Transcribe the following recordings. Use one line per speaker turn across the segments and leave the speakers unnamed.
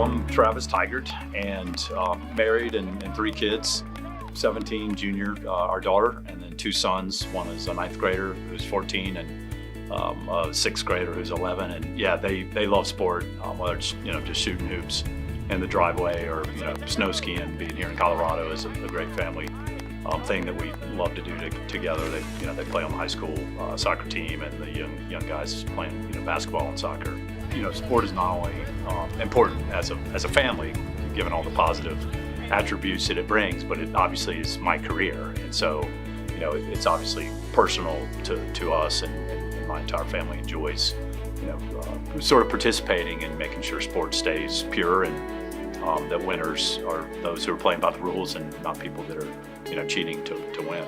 Well, I'm Travis Tygart, and married and 3 kids, 17, Junior, our daughter, and then 2 sons. One is a 9th grader who's 14, and a 6th grader who's 11. And yeah, they love sport, whether it's just shooting hoops in the driveway or snow skiing. Being here in Colorado is a great family thing that we love to do together. They play on the high school soccer team, and the young guys playing basketball and soccer. Sport is not only important as a family, given all the positive attributes that it brings, but it obviously is my career, and so it's obviously personal to us, and my entire family enjoys sort of participating and making sure sport stays pure, and that winners are those who are playing by the rules and not people that are cheating to win.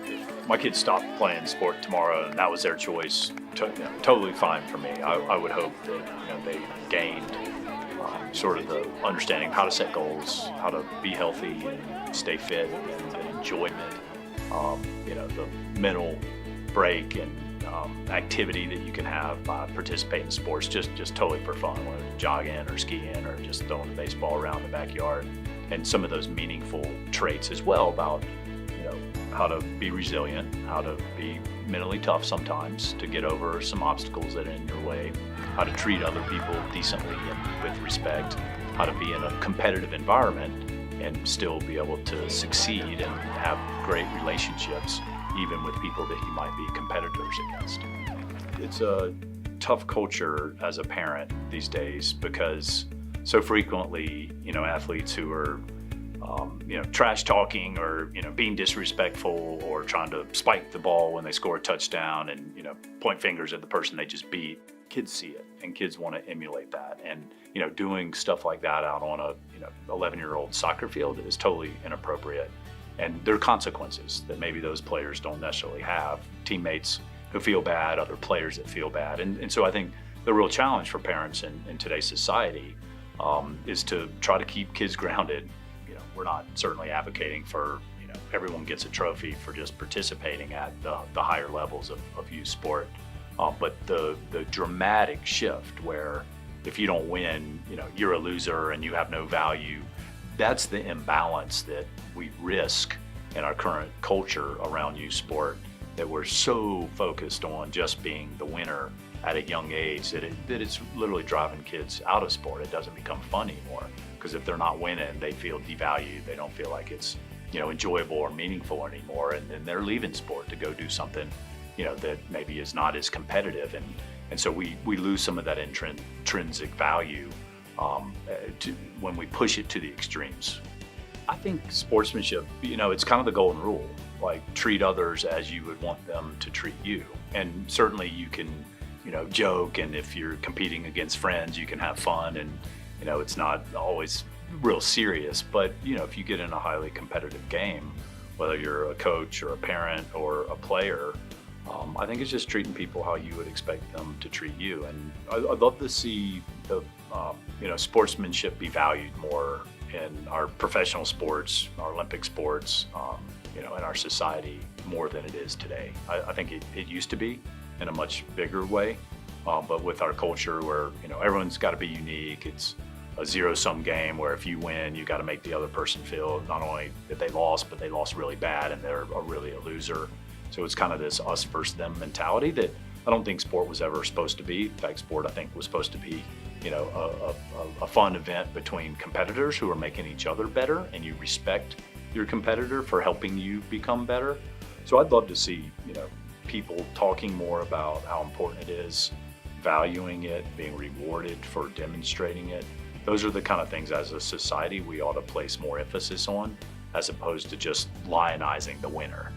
If my kids stopped playing sport tomorrow and that was their choice, totally fine for me. I would hope that they gained sort of the understanding of how to set goals, how to be healthy and stay fit, and the enjoyment, the mental break and activity that you can have by participating in sports, just totally for fun, whether it's jogging or skiing or just throwing the baseball around the backyard, and some of those meaningful traits as well about how to be resilient, how to be mentally tough sometimes to get over some obstacles that are in your way, how to treat other people decently and with respect, how to be in a competitive environment and still be able to succeed and have great relationships even with people that you might be competitors against. It's a tough culture as a parent these days because so frequently, athletes who are trash talking or being disrespectful or trying to spike the ball when they score a touchdown and point fingers at the person they just beat. Kids see it and kids want to emulate that, and doing stuff like that out on a 11-year-old soccer field is totally inappropriate, and there are consequences that maybe those players don't necessarily have. Teammates who feel bad, other players that feel bad, and so I think the real challenge for parents in today's society is to try to keep kids grounded. We're not certainly advocating for everyone gets a trophy for just participating at the higher levels of youth sport, but the dramatic shift where if you don't win, you're a loser and you have no value. That's the imbalance that we risk in our current culture around youth sport, that we're so focused on just being the winner at a young age that it's literally driving kids out of sport. It doesn't become fun anymore, because if they're not winning, they feel devalued. They don't feel like it's enjoyable or meaningful anymore, and then they're leaving sport to go do something that maybe is not as competitive, and so we lose some of that intrinsic value when we push it to the extremes. I think sportsmanship, it's kind of the golden rule, like treat others as you would want them to treat you. And certainly you can joke, and if you're competing against friends, you can have fun, and it's not always real serious. But if you get in a highly competitive game, whether you're a coach or a parent or a player, I think it's just treating people how you would expect them to treat you. And I'd love to see the sportsmanship be valued more in our professional sports, our Olympic sports, in our society more than it is today. I think it used to be in a much bigger way, but with our culture where everyone's got to be unique, it's a zero-sum game where if you win, you got to make the other person feel not only that they lost, but they lost really bad and they're really a loser. So it's kind of this us versus them mentality that I don't think sport was ever supposed to be. In fact, sport I think was supposed to be a fun event between competitors who are making each other better, and you respect your competitor for helping you become better. So I'd love to see people talking more about how important it is, valuing it, being rewarded for demonstrating it. Those are the kind of things as a society we ought to place more emphasis on, as opposed to just lionizing the winner.